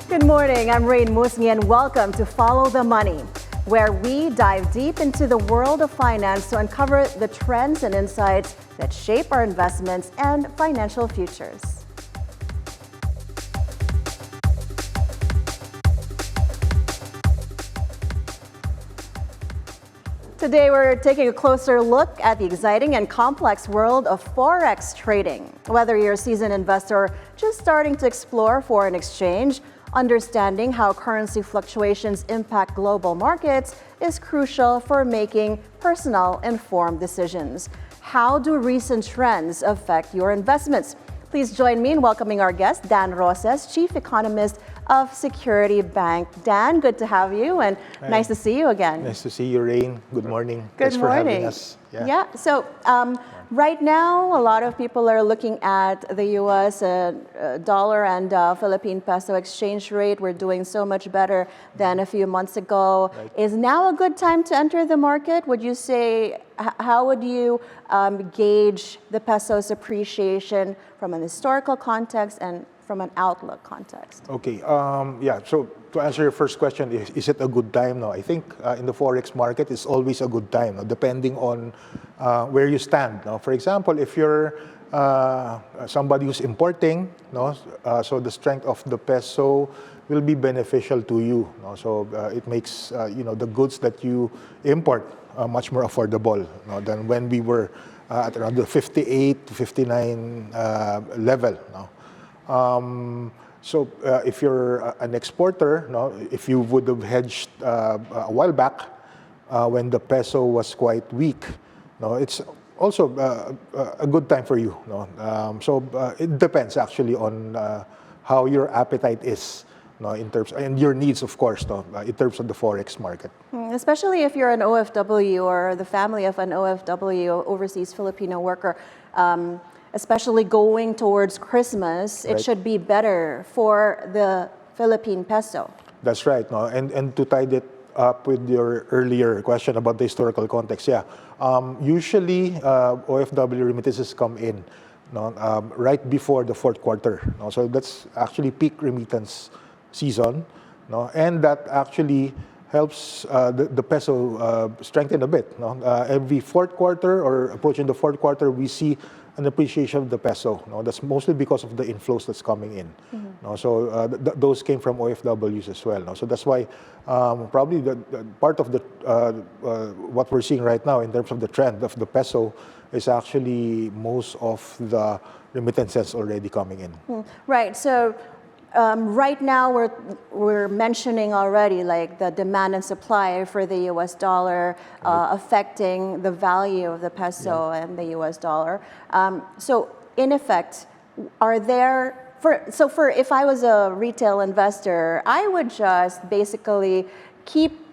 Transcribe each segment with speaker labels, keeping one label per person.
Speaker 1: Good morning, I'm Raine Musñgi and welcome to Follow the Money, where we dive deep into the world of finance to uncover the trends and insights that shape our investments and financial futures. Today, we're taking a closer look at the exciting and complex world of Forex trading. Whether you're a seasoned investor or just starting to explore foreign exchange, understanding how currency fluctuations impact global markets is crucial for making personal, informed decisions. How do recent trends affect your investments? Please join me in welcoming our guest, Dan Roces, Chief Economist of Security Bank. Dan, good to have you, and nice to see you again.
Speaker 2: Nice to see you, Raine. Good morning.
Speaker 1: Good
Speaker 2: Thanks
Speaker 1: morning.
Speaker 2: for having us.
Speaker 1: Yeah. So right now, a lot of people are looking at the U.S. Dollar and Philippine peso exchange rate. We're doing so much better than a few months ago.
Speaker 2: Right.
Speaker 1: Is now a good time to enter the market? Would you say, how would you gauge the peso's appreciation from an historical context and from an outlook context?
Speaker 2: Okay. So to answer your first question, is it a good time now? I think in the Forex market, it's always a good time, no? Depending on where you stand. No? For example, if you're somebody who's importing, no? So the strength of the peso will be beneficial to you. No? So it makes the goods that you import much more affordable, no? Than when we were at around the 58 to 59 level. No? So if you're an exporter, no, if you would have hedged a while back when the peso was quite weak, no, it's also a good time for you. No? So it depends actually on how your appetite is, no, in terms, and your needs, of course, no, in terms of the Forex market.
Speaker 1: Especially if you're an OFW or the family of an OFW, overseas Filipino worker. Especially going towards Christmas,
Speaker 2: Right.
Speaker 1: It should be better for the Philippine peso.
Speaker 2: That's right. No? And to tie that up with your earlier question about the historical context, usually OFW remittances come in, no, right before the fourth quarter. No? So that's actually peak remittance season, no? And that actually helps the peso strengthen a bit. No? Every fourth quarter or approaching the fourth quarter, we see an appreciation of the peso. No? That's mostly because of the inflows that's coming in. No? So those came from OFWs as well. No? So that's why probably the part of the what we're seeing right now in terms of the trend of the peso is actually most of the remittances already coming in.
Speaker 1: Right. So right now we're mentioning already like the demand and supply for the U.S. dollar affecting the value of the peso and the U.S. dollar. So in effect, are there if I was a retail investor, I would just basically keep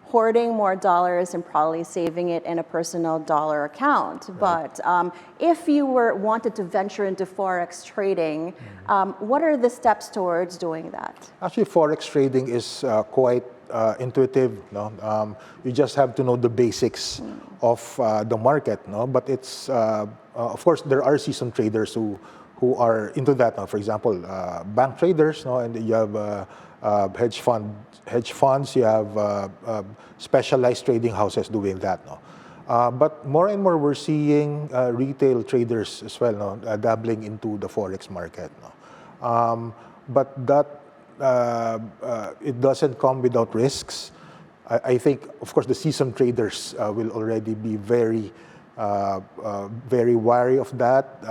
Speaker 1: hoarding more dollars and probably saving it in a personal dollar account.
Speaker 2: Right.
Speaker 1: But if you wanted to venture into Forex trading, what are the steps towards doing that?
Speaker 2: Actually, Forex trading is quite intuitive. No? You just have to know the basics of the market. No? But it's, of course, there are seasoned traders who are into that. No? For example, bank traders, no? And you have hedge funds, you have specialized trading houses doing that. No? But more and more, we're seeing retail traders as well, no? Dabbling into the Forex market. No? But that it doesn't come without risks. I think, of course, the seasoned traders will already be very wary of that.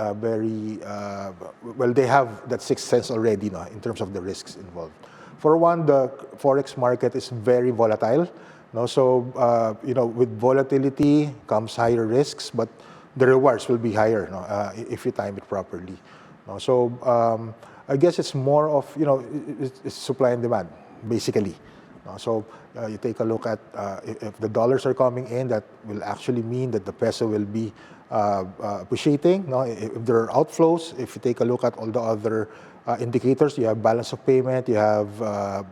Speaker 2: They have that sixth sense already, no? In terms of the risks involved. For one, the Forex market is very volatile. No? So, with volatility comes higher risks, but the rewards will be higher, no? If you time it properly. No? So, I guess it's more of, it's supply and demand, basically. No? So, you take a look at if the dollars are coming in, that will actually mean that the peso will be appreciating. No? If there are outflows, if you take a look at all the other indicators, you have balance of payment, you have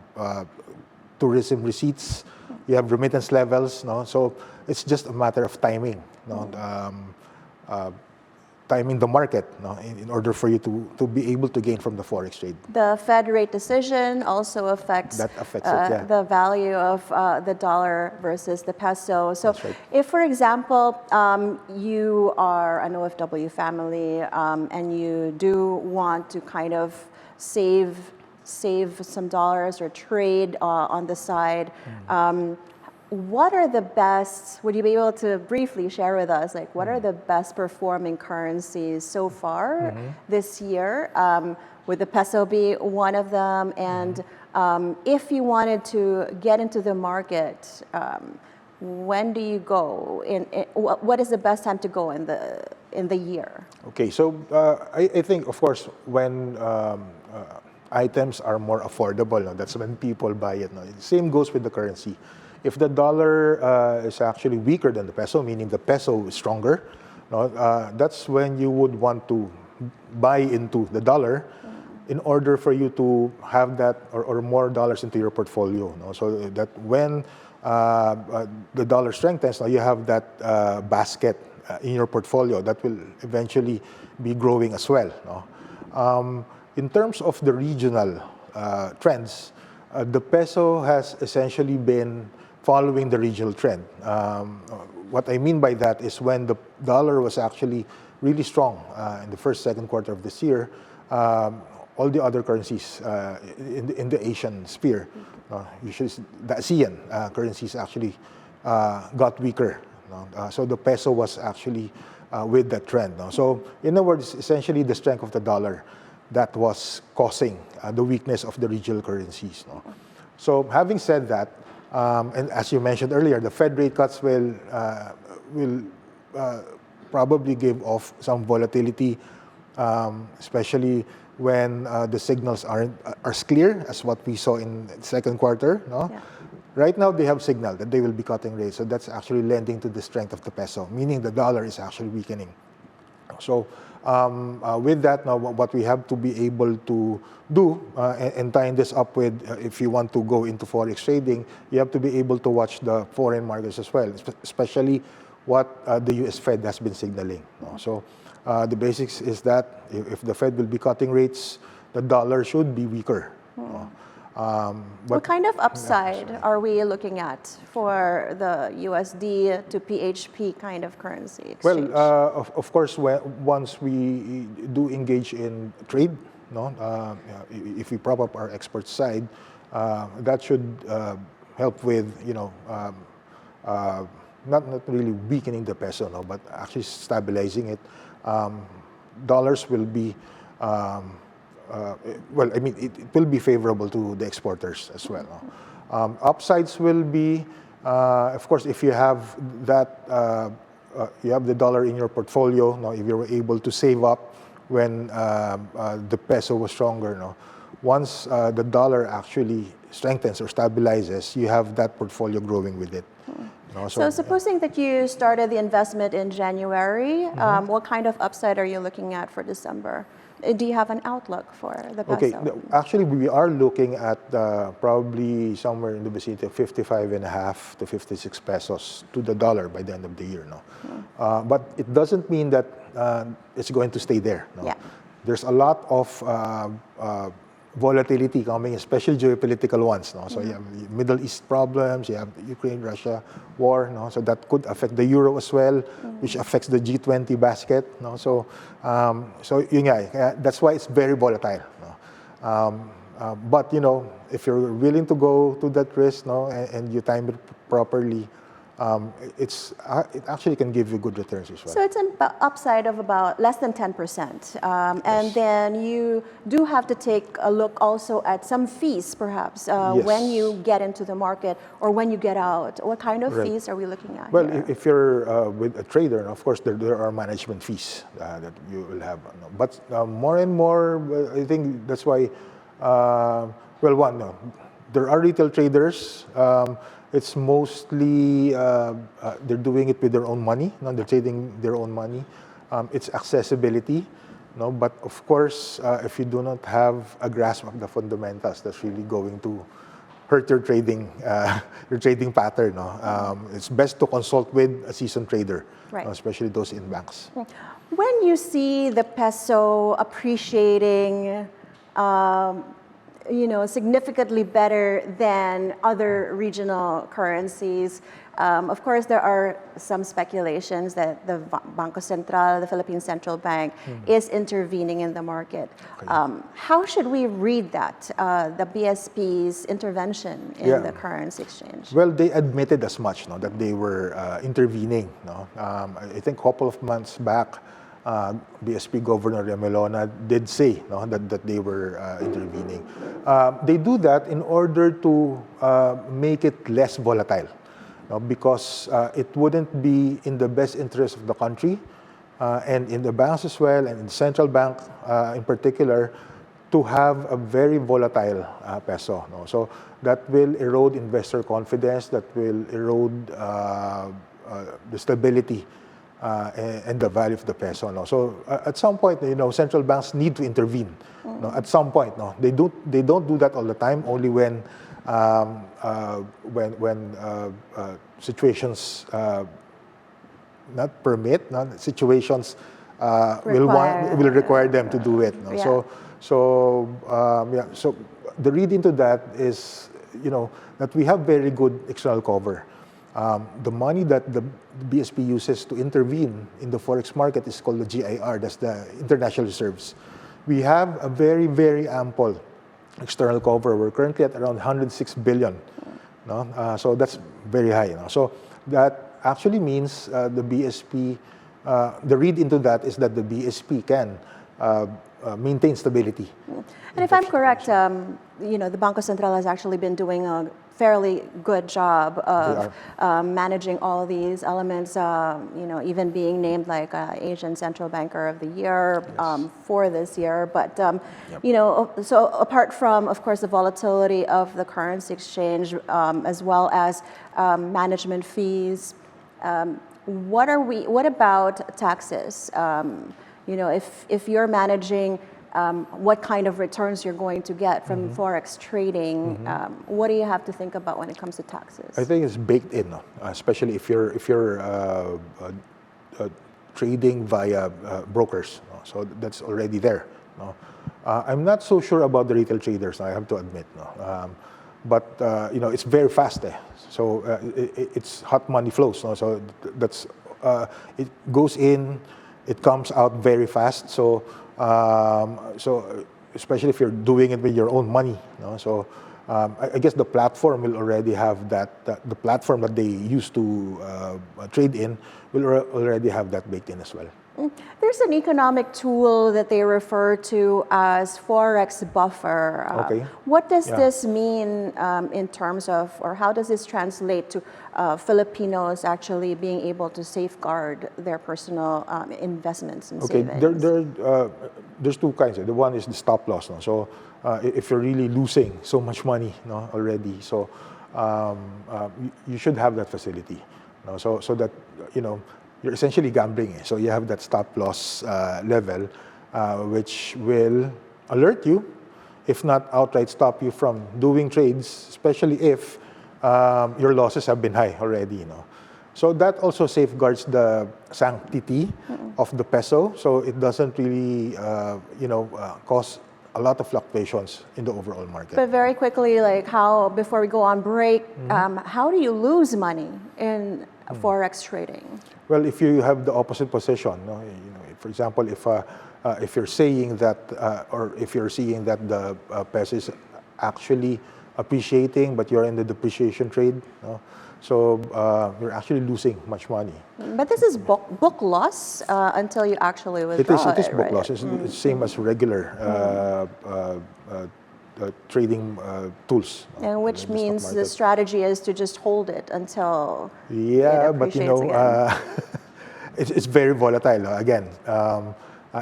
Speaker 2: tourism receipts, you have remittance levels. No? So it's just a matter of timing. No? timing the market, no, in order for you to be able to gain from the forex trade.
Speaker 1: The Fed rate decision also affects,
Speaker 2: That affects it, yeah.
Speaker 1: the value of the dollar versus the peso. So
Speaker 2: That's right.
Speaker 1: if, for example, you are an OFW family and you do want to kind of save some dollars or trade on the side, what are the best, would you be able to briefly share with us, like what are the best performing currencies so far this year? Would the peso be one of them? And if you wanted to get into the market, when do you go? What is the best time to go in the year?
Speaker 2: Okay, so I think, of course, when items are more affordable, no, that's when people buy it. No? Same goes with the currency. If the dollar is actually weaker than the peso, meaning the peso is stronger, no, that's when you would want to buy into the dollar in order for you to have that or more dollars into your portfolio. No? So that when the dollar strengthens, now you have that basket in your portfolio that will eventually be growing as well. No? In terms of the regional trends, the peso has essentially been following the regional trend. What I mean by that is when the dollar was actually really strong in the first, second quarter of this year, all the other currencies in the Asian sphere, usually the ASEAN currencies actually got weaker. So the peso was actually with that trend. So in other words, essentially the strength of the dollar that was causing the weakness of the regional currencies. So having said that, and as you mentioned earlier, the Fed rate cuts will probably give off some volatility, especially when the signals aren't as clear as what we saw in the second quarter. No? Yeah. Right now, they have signaled that they will be cutting rates, so that's actually lending to the strength of the peso, meaning the dollar is actually weakening. So with that, now what we have to be able to do, and tying this up with, if you want to go into forex trading, you have to be able to watch the foreign markets as well, especially what the US Fed has been signaling. So the basics is that if the Fed will be cutting rates, the dollar should be weaker.
Speaker 1: What kind of upside are we looking at for the USD to PHP kind of currency exchange?
Speaker 2: Well, of course, once we do engage in trade, if we prop up our export side, that should help with, not really weakening the peso, but actually stabilizing it. Dollars will be well, I mean, it will be favorable to the exporters as well. Upsides will be, of course, if you have that, you have the dollar in your portfolio. If you were able to save up when the peso was stronger, once the dollar actually strengthens or stabilizes, you have that portfolio growing with it.
Speaker 1: So supposing that you started the investment in January, what kind of upside are you looking at for December? Do you have an outlook for the peso?
Speaker 2: Okay, actually we are looking at probably somewhere in the vicinity of 55.5 to 56 pesos to the dollar by the end of the year. But it doesn't mean that it's going to stay there.
Speaker 1: Yeah.
Speaker 2: There's a lot of volatility coming, especially geopolitical ones. So you have Middle East problems, you have the Ukraine-Russia war, so that could affect the euro as well, which affects the G20 basket. So that's why it's very volatile. But if you're willing to go to that risk, and you time it properly, it actually can give you good returns as well.
Speaker 1: So it's an upside of about less than 10%. And then you do have to take a look also at some fees, perhaps, when you get into the market or when you get out. What kind of fees are we looking at?
Speaker 2: Well, if you're with a trader, of course, there are management fees that you will have. But more and more, I think that's why, there are retail traders. It's mostly, they're doing it with their own money. They're trading their own money. It's accessibility. But of course, if you do not have a grasp of the fundamentals, that's really going to hurt your trading pattern. No? It's best to consult with a seasoned trader,
Speaker 1: Right.
Speaker 2: especially those in banks.
Speaker 1: When you see the peso appreciating, significantly better than other regional currencies, of course, there are some speculations that the Bangko Sentral, the Philippine Central Bank, is intervening in the market. How should we read that, the BSP's intervention in the currency exchange?
Speaker 2: Well, they admitted as much, no, that they were intervening. No? I think a couple of months back, BSP Governor Remelona did say, no, that they were intervening. They do that in order to make it less volatile, no, because it wouldn't be in the best interest of the country and in the banks as well, and in the central bank in particular, to have a very volatile peso. No? So that will erode investor confidence, that will erode the stability and the value of the peso. No? So at some point, central banks need to intervene. No? At some point, no, they don't do that all the time. Only when situations not permit, no? Situations will require them to do it. No?
Speaker 1: Yeah.
Speaker 2: So the read into that is, that we have very good external cover. The money that the BSP uses to intervene in the Forex market is called the GIR, that's the international reserves. We have a very, very ample external cover. We're currently at around 106 billion. No? So that's very high. So that actually means the BSP, the read into that is that the BSP can maintain stability.
Speaker 1: And if I'm correct, the Bangko Sentral has actually been doing a fairly good job of managing all these elements, even being named like Asian Central Banker of the Year for this year. But, so apart from, of course, the volatility of the currency exchange, as well as management fees, what about taxes? If you're managing what kind of returns you're going to get from Forex trading, what do you have to think about when it comes to taxes?
Speaker 2: I think it's baked in, especially if you're trading via brokers. So that's already there. I'm not so sure about the retail traders, I have to admit. But it's very fast. So it's hot money flows. So that's it goes in, it comes out very fast. So especially if you're doing it with your own money. So I guess the platform will already have that. The platform that they used to trade in will already have that baked in as well.
Speaker 1: There's an economic tool that they refer to as Forex buffer. What does this mean in terms of, or how does this translate to Filipinos actually being able to safeguard their personal investments and savings?
Speaker 2: There's two kinds. The one is the stop loss. So if you're really losing so much money already, so you should have that facility. So that you're essentially gambling. So you have that stop loss level, which will alert you, if not outright stop you from doing trades, especially if your losses have been high already. So that also safeguards the sanctity of the peso. So it doesn't really, cause a lot of fluctuations in the overall market.
Speaker 1: But very quickly, before we go on break, how do you lose money in Forex trading?
Speaker 2: Well, if you have the opposite position, for example, if you're saying that, or if you're seeing that the peso is actually appreciating, but you're in the depreciation trade, so you're actually losing much money.
Speaker 1: But this is book loss until you actually withdraw
Speaker 2: it is book loss. It's the same as regular trading tools.
Speaker 1: And which means the strategy is to just hold it until it appreciates
Speaker 2: but it's very volatile again.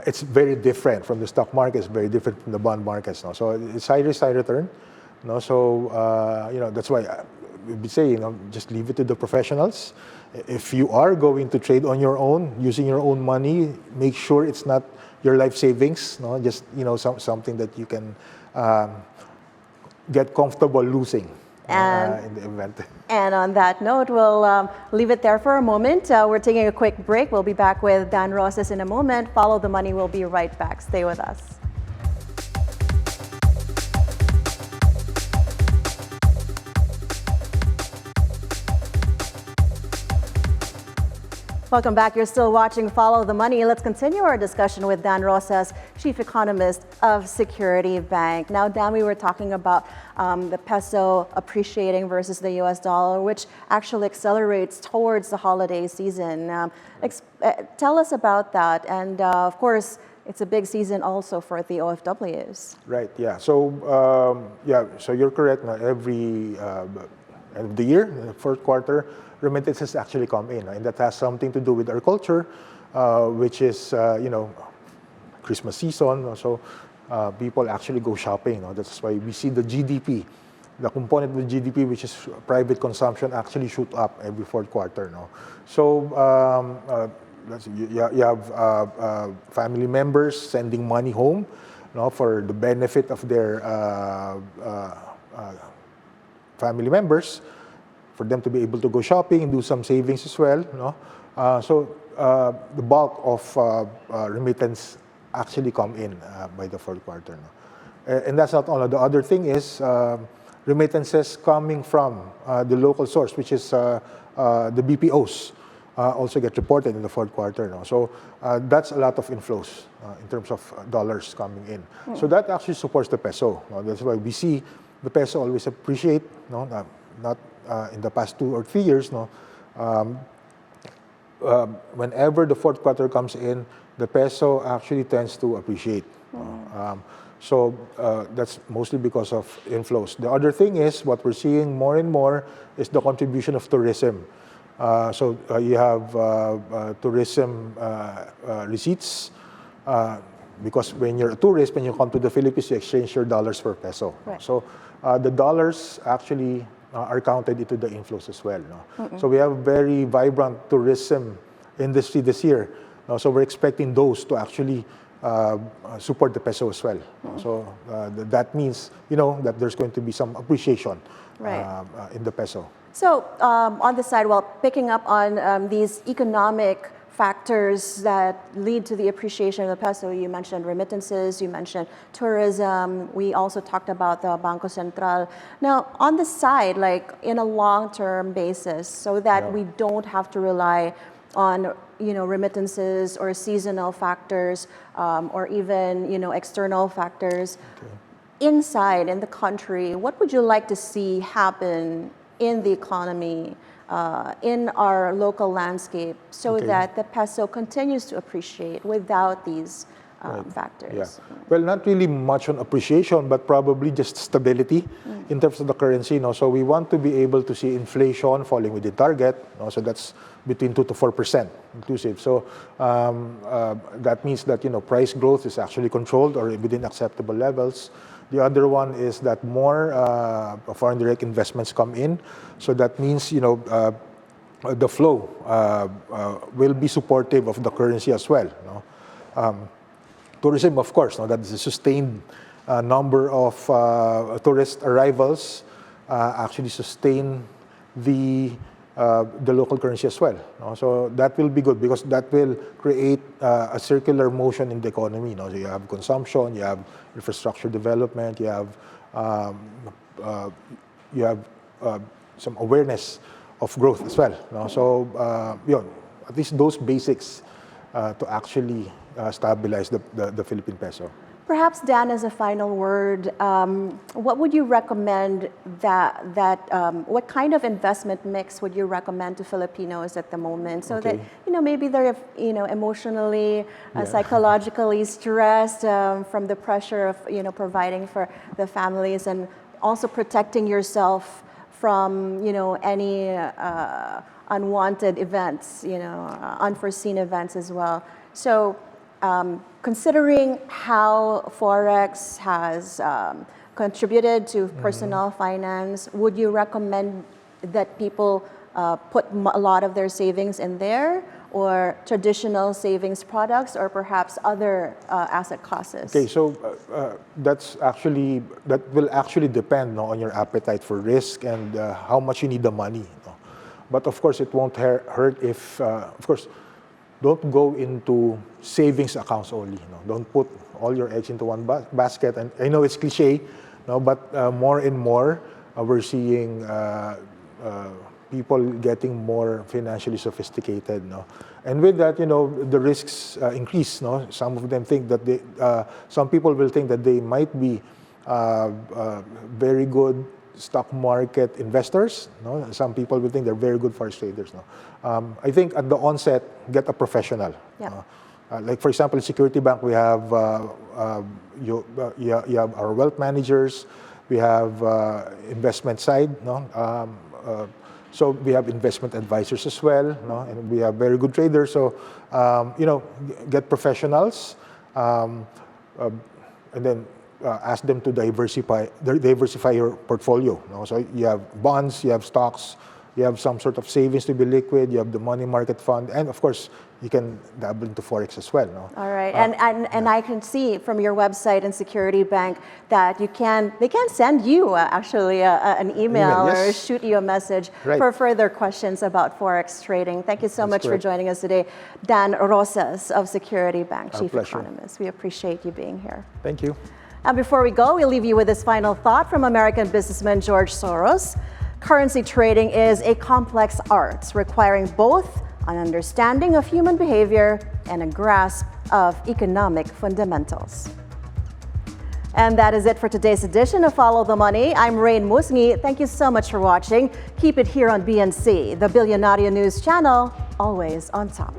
Speaker 2: It's very different from the stock market. It's very different from the bond markets. So it's high risk, high return. So that's why we'd be saying, just leave it to the professionals. If you are going to trade on your own, using your own money, make sure it's not your life savings. Just something that you can get comfortable losing in the event.
Speaker 1: And on that note, we'll leave it there for a moment. We're taking a quick break. We'll be back with Dan Roces in a moment. Follow the money. We'll be right back. Stay with us. Welcome back. You're still watching Follow the Money. Let's continue our discussion with Dan Roces, Chief Economist of Security Bank. Now, Dan, we were talking about the peso appreciating versus the US dollar, which actually accelerates towards the holiday season. Tell us about that. And of course, it's a big season also for the OFWs.
Speaker 2: Right, yeah. So, so you're correct. Now, every end of the year, the fourth quarter, remittances actually come in, and that has something to do with our culture, which is, Christmas season. So people actually go shopping. That's why we see the GDP, the component of the GDP, which is private consumption, actually shoot up every fourth quarter. So you have family members sending money home, for the benefit of their family members, for them to be able to go shopping and do some savings as well. So the bulk of remittance actually come in by the fourth quarter. And that's not all. The other thing is remittances coming from the local source, which is the BPOs, also get reported in the fourth quarter. So that's a lot of inflows in terms of dollars coming in. So that actually supports the peso. That's why we see the peso always appreciate, not in the past 2 or 3 years. Whenever the fourth quarter comes in, the peso actually tends to appreciate. So that's mostly because of inflows. The other thing is, what we're seeing more and more is the contribution of tourism. So you have tourism receipts, because when you're a tourist, when you come to the Philippines, you exchange your dollars for peso. Right. So the dollars actually are counted into the inflows as well. So we have a very vibrant tourism industry this year. So we're expecting those to actually support the peso as well. So that means, that there's going to be some appreciation in the peso.
Speaker 1: So on the side, picking up on these economic factors that lead to the appreciation of the peso, you mentioned remittances, you mentioned tourism, we also talked about the Bangko Sentral. Now, on the side, like in a long-term basis, so that we don't have to rely on remittances or seasonal factors, or even external factors. Inside in the country, what would you like to see happen in the economy, in our local landscape, so that the peso continues to appreciate without these factors?
Speaker 2: Well, not really much on appreciation, but probably just stability in terms of the currency. So we want to be able to see inflation falling within target. So that's between 2 to 4% inclusive. So that means that price growth is actually controlled or within acceptable levels. The other one is that more foreign direct investments come in. So that means, the flow will be supportive of the currency as well. Tourism, of course, that is a sustained number of tourist arrivals actually sustain the local currency as well. So that will be good because that will create a circular motion in the economy. So you have consumption, you have infrastructure development, you have some awareness of growth as well. So at least those basics to actually stabilize the Philippine peso.
Speaker 1: Perhaps, Dan, as a final word, what would you recommend what kind of investment mix would you recommend to Filipinos at the moment, so that maybe they're emotionally, psychologically stressed from the pressure of providing for the families and also protecting yourself from any unwanted events, unforeseen events as well. So. Considering how Forex has contributed to personal finance, would you recommend that people put a lot of their savings in there? or traditional savings products, or perhaps other asset classes?
Speaker 2: Okay, so that will actually depend, no, on your appetite for risk and how much you need the money. No? But of course, it won't hurt if, of course, don't go into savings accounts only. No? Don't put all your eggs into one basket. And I know it's cliche, no, but more and more we're seeing people getting more financially sophisticated. No? And with that, the risks increase. No? Some of them think that some people will think that they might be very good stock market investors. No? Some people will think they're very good forex traders. No? I think at the onset, get a professional.
Speaker 1: Yeah.
Speaker 2: Like for example, in Security Bank, we have you have our wealth managers, we have investment side, no? So we have investment advisors as well, no? And we have very good traders. So get professionals, and then ask them to diversify your portfolio. No? So you have bonds, you have stocks, you have some sort of savings to be liquid, you have the money market fund, and of course, you can dabble into Forex as well. No?
Speaker 1: All right, and I can see from your website and Security Bank that they can send you actually an email
Speaker 2: yes.
Speaker 1: or shoot you a message
Speaker 2: right.
Speaker 1: for further questions about Forex trading. Thank you so
Speaker 2: That's
Speaker 1: much
Speaker 2: correct.
Speaker 1: for joining us today. Dan Roces of Security Bank,
Speaker 2: Our
Speaker 1: Chief
Speaker 2: pleasure.
Speaker 1: Economist. We appreciate you being here.
Speaker 2: Thank you.
Speaker 1: And before we go, we'll leave you with this final thought from American businessman George Soros. Currency trading is a complex art requiring both an understanding of human behavior and a grasp of economic fundamentals. And that is it for today's edition of Follow the Money. I'm Raine Musñgi. Thank you so much for watching. Keep it here on BNC, the Bilyonaryo News channel, always on top.